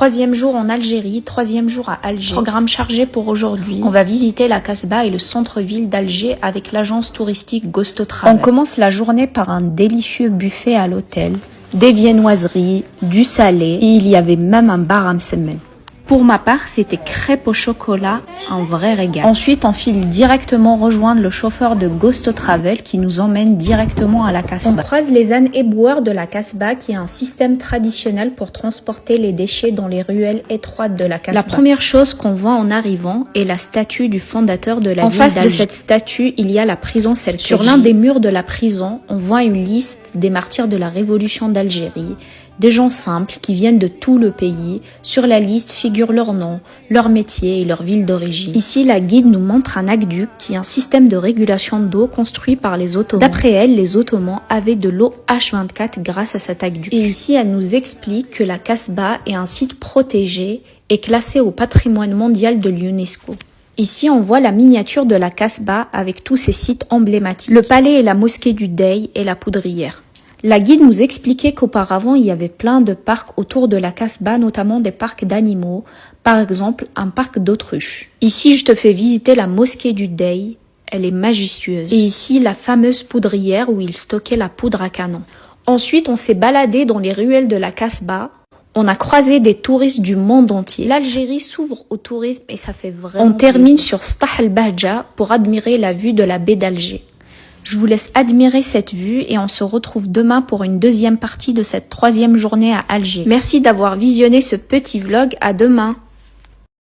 Troisième jour en Algérie, troisième jour à Alger. Programme chargé pour aujourd'hui. On va visiter la Casbah et le centre-ville d'Alger avec l'agence touristique Gosto Travel. On commence la journée par un délicieux buffet à l'hôtel, des viennoiseries, du salé et il y avait même un bar à msemen. Pour ma part, c'était crêpes au chocolat, un vrai régal. Ensuite, on file directement rejoindre le chauffeur de Gosto Travel qui nous emmène directement à la Casbah. On croise les ânes éboueurs de la Casbah qui est un système traditionnel pour transporter les déchets dans les ruelles étroites de la Casbah. La première chose qu'on voit en arrivant est la statue du fondateur de la ville d'Alger. En face de cette statue, il y a la prison Selkedji. Sur l'un des murs de la prison, on voit une liste des martyrs de la révolution d'Algérie. Des gens simples qui viennent de tout le pays. Sur la liste figurent leurs noms, leur métier et leur ville d'origine. Ici, la guide nous montre un aqueduc qui est un système de régulation d'eau construit par les Ottomans. D'après elle, les Ottomans avaient de l'eau H24 grâce à cet aqueduc. Et ici, elle nous explique que la Casbah est un site protégé et classé au patrimoine mondial de l'UNESCO. Ici, on voit la miniature de la Casbah avec tous ses sites emblématiques. Le palais et la mosquée du Dey et la poudrière. La guide nous expliquait qu'auparavant, il y avait plein de parcs autour de la Casbah, notamment des parcs d'animaux, par exemple un parc d'autruches. Ici, je te fais visiter la mosquée du Dey, elle est majestueuse. Et ici, la fameuse poudrière où ils stockaient la poudre à canon. Ensuite, on s'est baladé dans les ruelles de la Casbah. On a croisé des touristes du monde entier. L'Algérie s'ouvre au tourisme et ça fait vraiment plaisir. On termine sur Stah el-Bahja pour admirer la vue de la baie d'Alger. Je vous laisse admirer cette vue et on se retrouve demain pour une deuxième partie de cette troisième journée à Alger. Merci d'avoir visionné ce petit vlog, à demain.